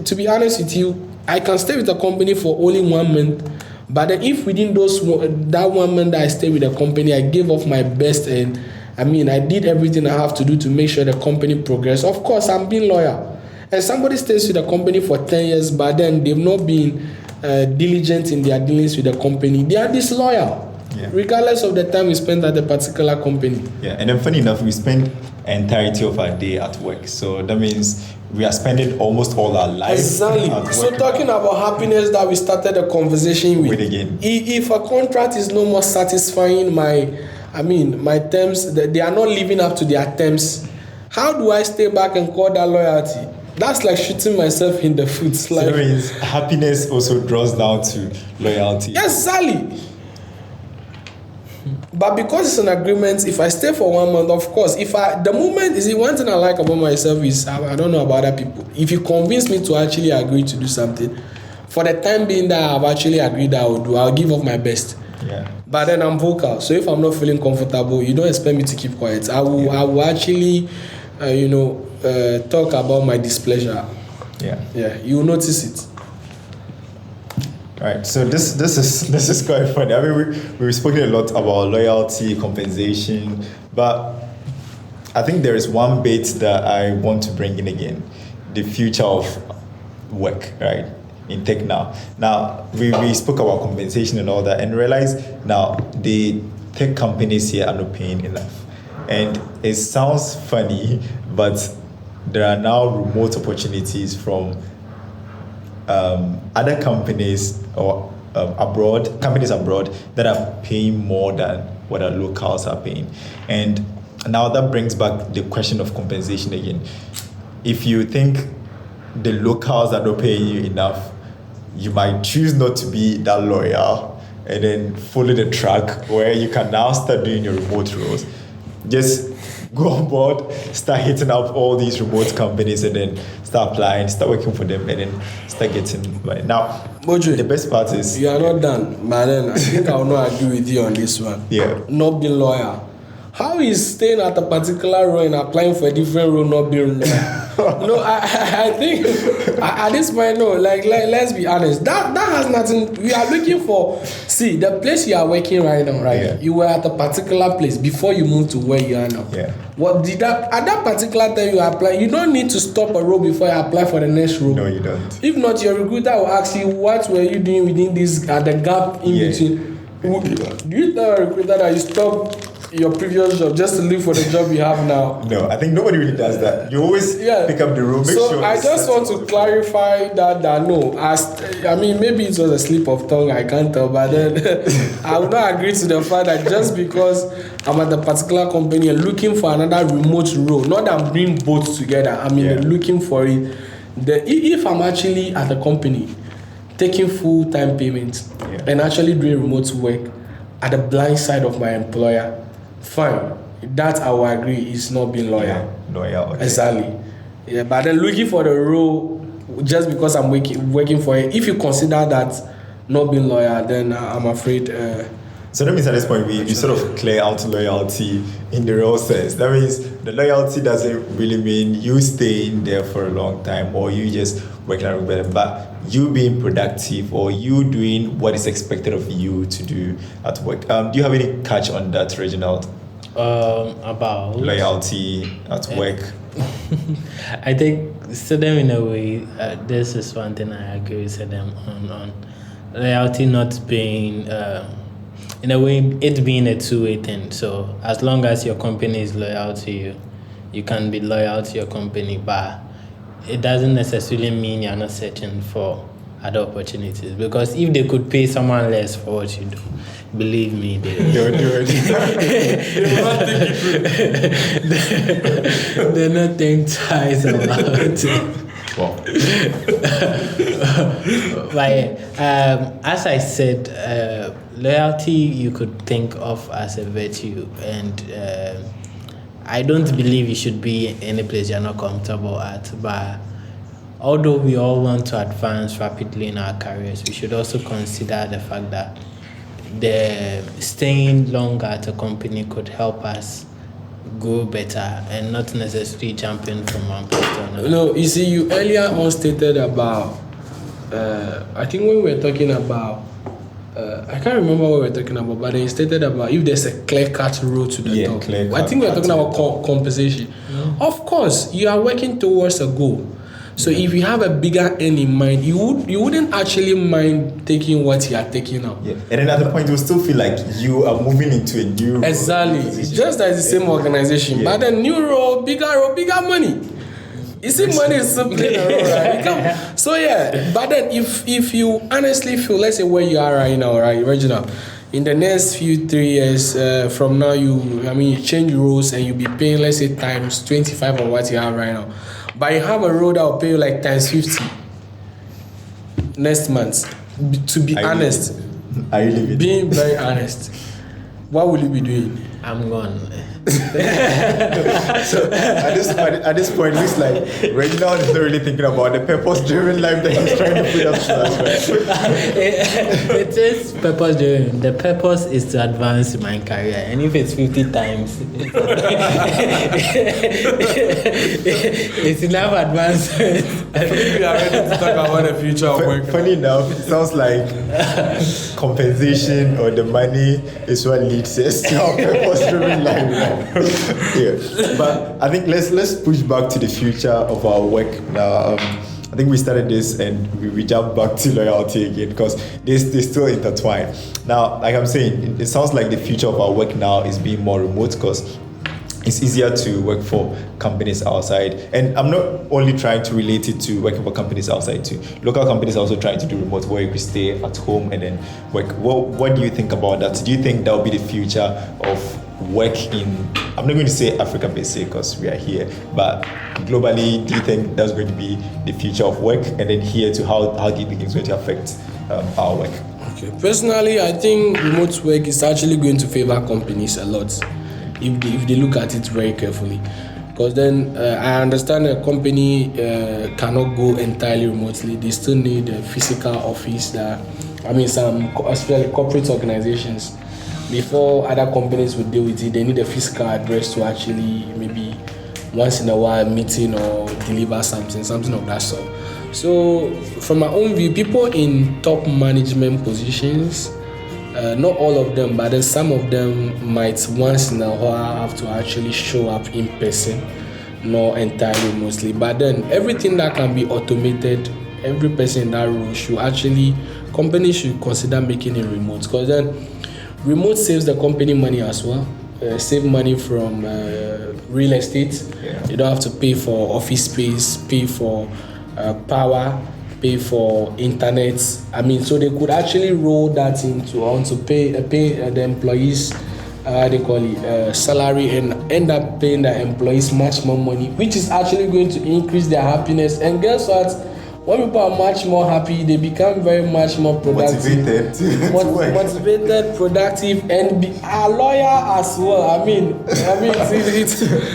to be honest with you, I can stay with the company for only 1 month. But then if within that 1 month that I stay with the company, I gave off my best and I did everything I have to do to make sure the company progress. Of course, I'm being loyal. And somebody stays with the company for 10 years, but then they've not been diligent in their dealings with the company. They are disloyal. Yeah. Regardless of the time we spend at a particular company. Yeah, and then funny enough, we spend entirety of our day at work. So that means we are spending almost all our life. Exactly. So talking about happiness that we started the conversation with again. If a contract is no more satisfying my terms, they are not living up to their terms, how do I stay back and call that loyalty? That's like shooting myself in the foot. So that means happiness also draws down to loyalty. Exactly. But because it's an agreement, if I stay for 1 month, of course, one thing I like about myself is, I don't know about other people, if you convince me to actually agree to do something, for the time being that I've actually agreed that I will do, I'll give off my best. Yeah. But then I'm vocal, so if I'm not feeling comfortable, you don't expect me to keep quiet. I will actually, talk about my displeasure. Yeah, you will notice it. Right, so this is quite funny. We've spoken a lot about loyalty, compensation, but I think there is one bit that I want to bring in again: the future of work, right? In tech now. Now we spoke about compensation and all that, and realized now the tech companies here are not paying enough, and it sounds funny, but there are now remote opportunities from other companies or companies abroad that are paying more than what our locals are paying. And now that brings back the question of compensation again. If you think the locals are not paying you enough, you might choose not to be that loyal and then follow the track where you can now start doing your remote roles. Just go on board, start hitting up all these remote companies, and then start applying, start working for them, and then start getting money. Now, Mojo, the best part is you are not done, but then I think I will not agree with you on this one. Yeah. Not being lawyer. How is staying at a particular role and applying for a different role not being lawyer? No, I think at this point, no, like let's be honest. That has nothing. We are looking for. See, the place you are working right now, right? Yeah. You were at a particular place before you moved to where you are now. Yeah. What did that at that particular time you apply? You don't need to stop a role before you apply for the next role. no, you don't. If not, your recruiter will ask you, what were you doing within this at the gap in between? Do you tell a recruiter that you stopped your previous job just to look for the job you have now? No, I think nobody really does that. You always pick up the role. Make so sure I just want to clarify that no, I mean maybe it was a slip of tongue, I can't tell, but then I would not agree to the fact that just because I'm at a particular company and looking for another remote role, not that I'm doing both together. I mean looking for it. If I'm actually at a company taking full-time payments and actually doing remote work at the blind side of my employer, fine. That I will agree is not being loyal. Yeah, loyal. Okay. Exactly. Yeah, but then looking for the role just because I'm working for it, if you consider that not being loyal, then I'm afraid. So that means at this point we sort of clear out loyalty in the real sense. That means the loyalty doesn't really mean you staying there for a long time or you just working out with them, but you being productive or you doing what is expected of you to do at work. Do you have any catch on that, Reginald? About loyalty at work. I think Sedem in a way, this is one thing I agree with Sedem on loyalty not being in a way it being a two-way thing. So as long as your company is loyal to you, you can be loyal to your company, but it doesn't necessarily mean you're not searching for other opportunities, because if they could pay someone less for what you do, believe me, they don't do it. They're not think twice about it. Wow. But as I said, loyalty you could think of as a virtue, and I don't believe you should be in any place you're not comfortable at. But although we all want to advance rapidly in our careers, we should also consider the fact that the staying longer at a company could help us go better and not necessarily jumping from one place to another. No, you see, you earlier on stated about, I think when we were talking about, I can't remember what we were talking about, but they stated about if there's a clear-cut road to the top. I think we were talking about compensation. Mm-hmm. Of course, you are working towards a goal. So if you have a bigger end in mind, you wouldn't actually mind taking what you are taking now. Yeah. And then at the point, you still feel like you are moving into a new role. Exactly. It's just that it's the same organization, but a new role, bigger money. You see, money is simply a role, right? So yeah, but then if you honestly feel, let's say where you are right now, right, Reginald, in the next 3 years from now, you change roles and you'll be paying, let's say, times 25 on what you have right now. But you have a role that will pay you like times 50 next month. To be honest, being very honest, what will you be doing? I'm gone. So at this point, it looks like Reginald is not really thinking about the purpose-driven life that he's trying to put up to us. It is purpose-driven. The purpose is to advance my career, and if it's 50 times, it's enough advancement. I think we are ready to talk about the future of work. Funny enough, it sounds like compensation or the money is what leads us to our purpose-driven life. Yeah, but I think let's push back to the future of our work now. I think we started this and we jumped back to loyalty again because they still intertwine. Now, like I'm saying, it sounds like the future of our work now is being more remote because it's easier to work for companies outside. And I'm not only trying to relate it to working for companies outside too. Local companies are also trying to do remote where you could stay at home and then work. What do you think about that? Do you think that will be the future of work in, I'm not going to say Africa per se because we are here, but globally, do you think that's going to be the future of work? And then here to how do you think it's going to affect our work? Okay. Personally, I think remote work is actually going to favor companies a lot. if they look at it very carefully. Because then I understand a company cannot go entirely remotely. They still need a physical office. Some especially corporate organizations, before other companies would deal with it, they need a physical address to actually maybe once in a while meeting or deliver something of that sort. So from my own view, people in top management positions, not all of them, but then some of them might once in a while have to actually show up in person, not entirely mostly. But then everything that can be automated, every person in that role should actually, companies should consider making it remote, because then remote saves the company money as well. Save money from real estate. Yeah. You don't have to pay for office space, pay for power, pay for internet. So they could actually roll that onto pay the employees salary, and end up paying the employees much more money, which is actually going to increase their happiness. And guess what? When people are much more happy, they become very much more productive, motivated, productive, and are loyal as well. It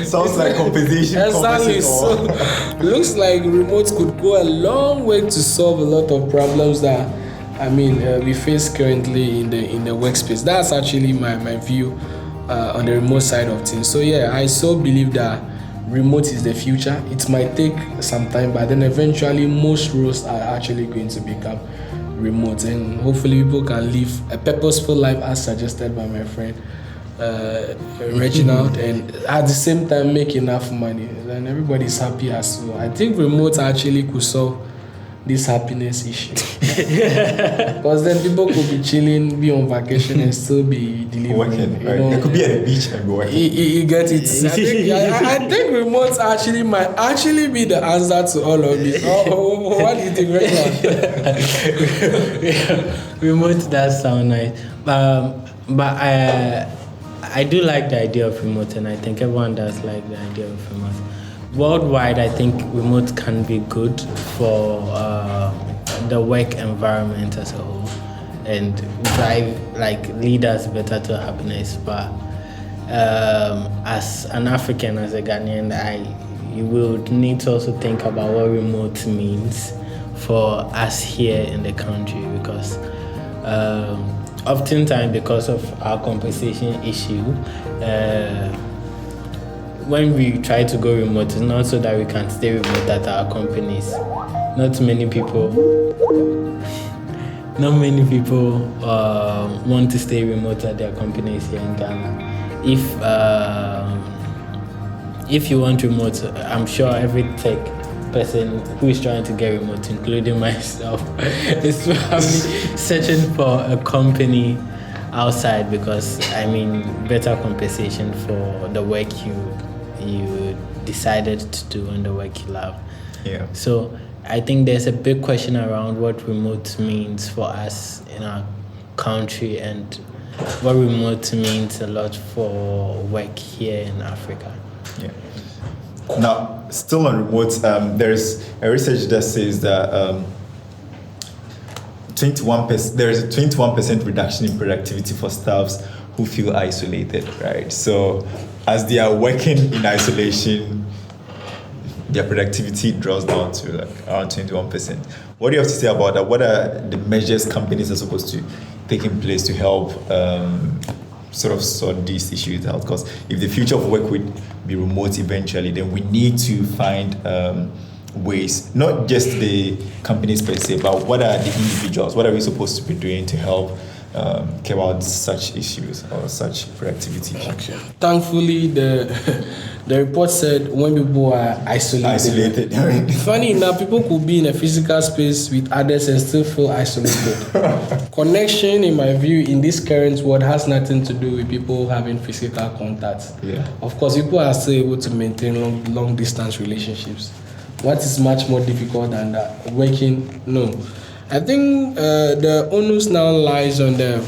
sounds like compensation. Exactly. So looks like remote could go a long way to solve a lot of problems that we face currently in the workspace. That's actually my view on the remote side of things. So yeah, I so believe that remote is the future. It might take some time, but then eventually most roles are actually going to become remote, and hopefully people can live a purposeful life as suggested by my friend Reginald, and at the same time make enough money, then everybody's happy as well. I think remote actually could solve this happiness issue, because then people could be chilling, be on vacation, and still be delivering. Working, right? They could be at the beach and be working. You get it. I think remote might actually be the answer to all of this. What do you think, Reginald? Remote does sound nice, but I do like the idea of remote, and I think everyone does like the idea of remote. Worldwide, I think remote can be good for the work environment as a whole, and lead us better to happiness. But as an African, as a Ghanaian, you would need to also think about what remote means for us here in the country, because oftentimes, because of our compensation issue, when we try to go remote, it's not so that we can stay remote at our companies. Not many people want to stay remote at their companies here in Ghana. If you want remote, I'm sure every tech person who is trying to get remote, including myself, is probably searching for a company outside, because better compensation for the work you decided to do and the work you love. Yeah. So I think there's a big question around what remote means for us in our country, and what remote means a lot for work here in Africa. Yeah. Now, still on remote, there's a research that says that 21%. There is a 21% reduction in productivity for staffs who feel isolated. Right. So, as they are working in isolation, their productivity draws down to around 21%. What do you have to say about that? What are the measures companies are supposed to take in place to help sort of sort these issues out? Because if the future of work would be remote eventually, then we need to find ways, not just the companies per se, but what are the individuals? What are we supposed to be doing to help care about such issues or such productivity issues? Okay. Thankfully, the report said when people are isolated. Funny enough, people could be in a physical space with others and still feel isolated. Connection, in my view, in this current world has nothing to do with people having physical contact. Yeah. Of course, people are still able to maintain long distance relationships. What is much more difficult than that? Working, no. I think the onus now lies on the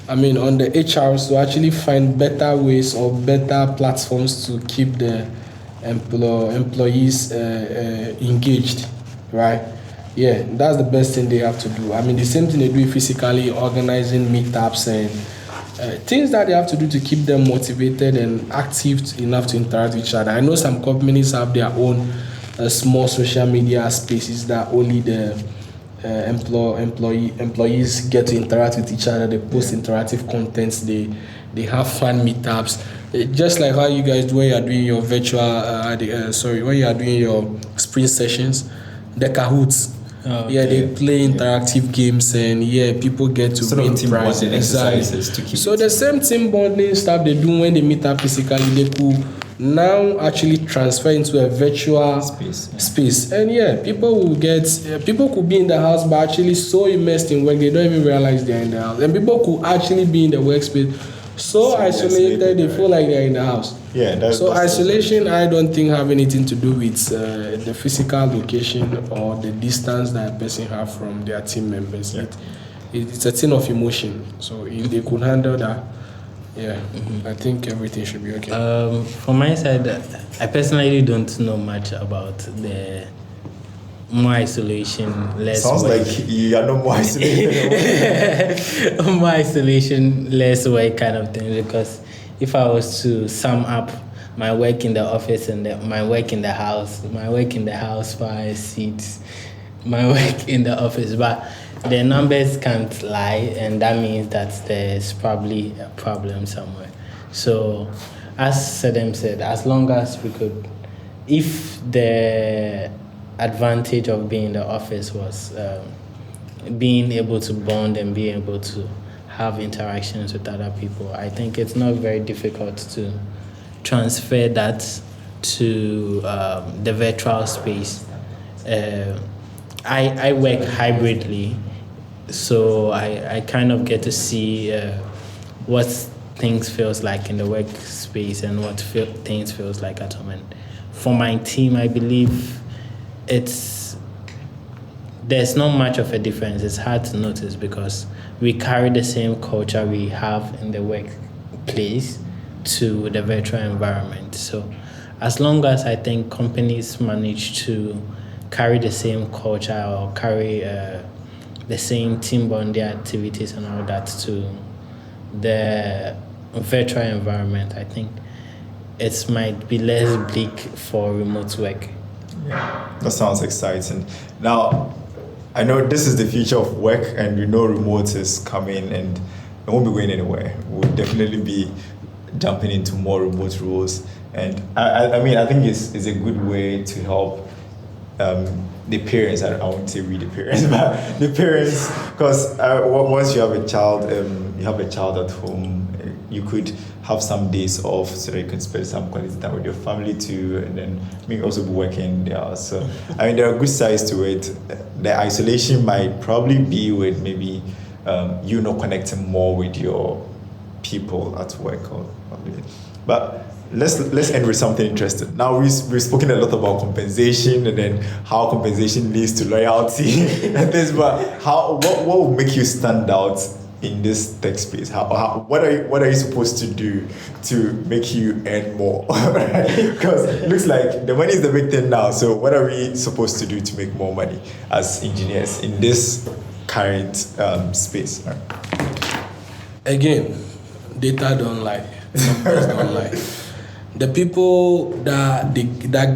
HRs to actually find better ways or better platforms to keep the employees engaged, right? Yeah, that's the best thing they have to do. The same thing they do physically, organizing meetups and things that they have to do to keep them motivated and active enough to interact with each other. I know some companies have their own small social media spaces that only the employees get to interact with each other. They post interactive contents. They have fun meetups, just like how you guys do when you are doing your virtual. When you are doing your sprint sessions, the Kahoots. They play interactive games and people get to win prizes. Exactly. So the same team bonding stuff they do when they meet up physically, they could now actually transfer into a virtual space. And people could be in the house but actually so immersed in work they don't even realize they're in the house. And people could actually be in the workspace so isolated they feel like they're in the house. That's isolation, I don't think have anything to do with the physical location or the distance that a person have from their team members. It's a thing of emotion. So if they could handle that, I think everything should be okay. From my side, I personally don't know much about the more isolation, less Sounds work. like you are no more isolated. More isolation, less work kind of thing. Because if I was to sum up my work in the office and my work in the house far exceeds my work in the office. But the numbers can't lie, and that means that there's probably a problem somewhere. So, as Sedem said, as long as we could, if the advantage of being in the office was being able to bond and being able to have interactions with other people, I think it's not very difficult to transfer that to the virtual space. I work hybridly, so I kind of get to see what things feels like in the workspace and what things feels like at home. And for my team, I believe there's not much of a difference. It's hard to notice because we carry the same culture we have in the workplace to the virtual environment. So as long as I think companies manage to carry the same culture or carry the same team bonding activities and all that to the virtual environment, I think it might be less bleak for remote work. That sounds exciting. Now, I know this is the future of work, and we know remote is coming and it won't be going anywhere. We'll definitely be jumping into more remote roles. And I think it's a good way to help the parents. I won't say we the parents, but the parents, because once you have a child, at home, you could have some days off so that you can spend some quality time with your family too, and then maybe also be working there. So there are good sides to it. The isolation might probably be with maybe you not connecting more with your people at work but let's end with something interesting. Now we've spoken a lot about compensation and then how compensation leads to loyalty and this, but what will make you stand out in this tech space? What are you supposed to do to make you earn more? Because it looks like the money is the big thing now. So what are we supposed to do to make more money as engineers in this current space? Again, data don't lie. Numbers don't lie. The people that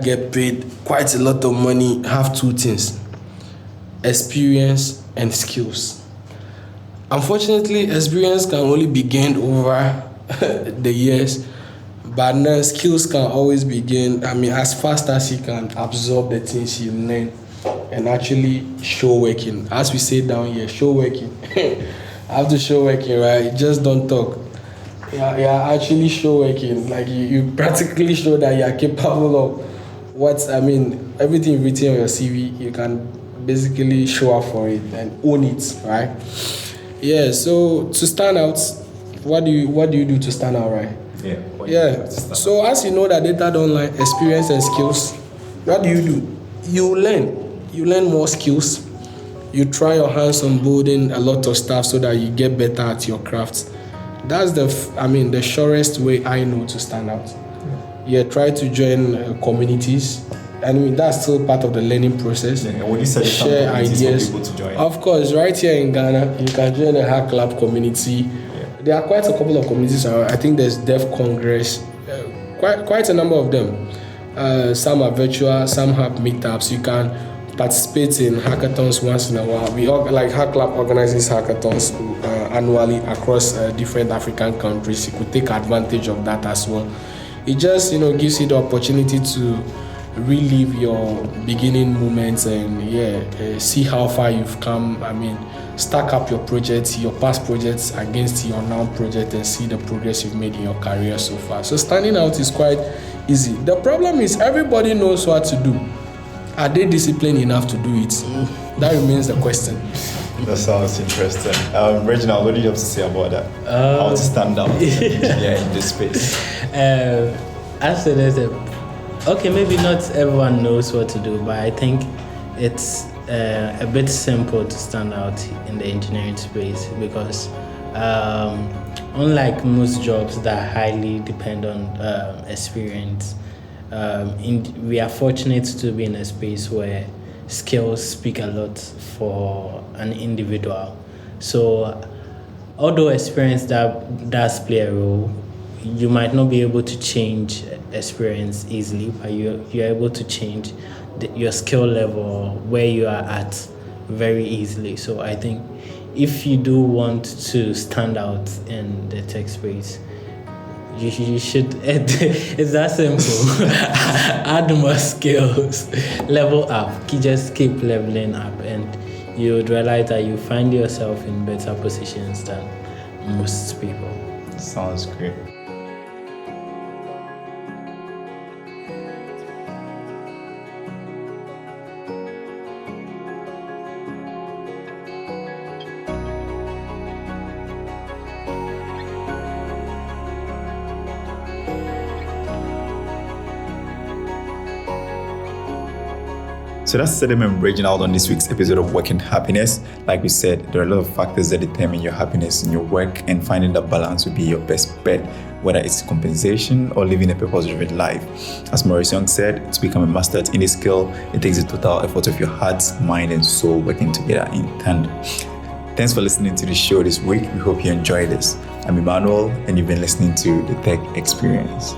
get paid quite a lot of money have two things: experience and skills. Unfortunately, experience can only be gained over the years, but now skills can always be gained. As fast as you can absorb the things you learn and actually show working. As we say down here, show working. I have to show working, right? Just don't talk. Yeah, actually show working. Like you practically show that you are capable of everything you've written on your CV, you can basically show up for it and own it, right? Yeah, so to stand out, what do you do to stand out, right? So as you know that data don't lie, experience and skills, what do? You learn more skills. You try your hands on building a lot of stuff so that you get better at your craft. That's the surest way I know to stand out. Try to join communities. That's still part of the learning process. When you said share ideas, for people to join. Of course, right here in Ghana, you can join a Hack Lab community. there are quite a couple of communities around. I think there's Deaf Congress, quite a number of them. Some are virtual, some have meetups. You can participate in hackathons once in a while. Like Hack Lab organizes hackathons annually across different African countries. You could take advantage of that as well. It just gives you the opportunity to relive your beginning moments and see how far you've come. I mean, stack up your projects, your past projects against your now project and see the progress you've made in your career so far. So standing out is quite easy. The problem is everybody knows what to do. Are they disciplined enough to do it? That remains the question. That sounds interesting. Reginald, what do you have to say about that? How to stand out in this space? After there's okay, maybe not everyone knows what to do, but I think it's a bit simple to stand out in the engineering space because unlike most jobs that highly depend on experience, we are fortunate to be in a space where skills speak a lot for an individual. So although experience does play a role, you might not be able to change experience easily, but you're able to change your skill level where you are at very easily. So I think if you do want to stand out in the tech space, you should, it's that simple. Add more skills, level up, just keep leveling up, and you would realize that you find yourself in better positions than most people. Sounds great. So that's Sedem and Reginald on this week's episode of Work and Happiness. Like we said, there are a lot of factors that determine your happiness in your work, and finding that balance will be your best bet, whether it's compensation or living a purpose-driven life. As Maurice Young said, to become a master at any skill, it takes the total effort of your heart, mind, and soul working together in tandem. Thanks for listening to the show this week. We hope you enjoyed this. I'm Emmanuel, and you've been listening to The Tech Experience.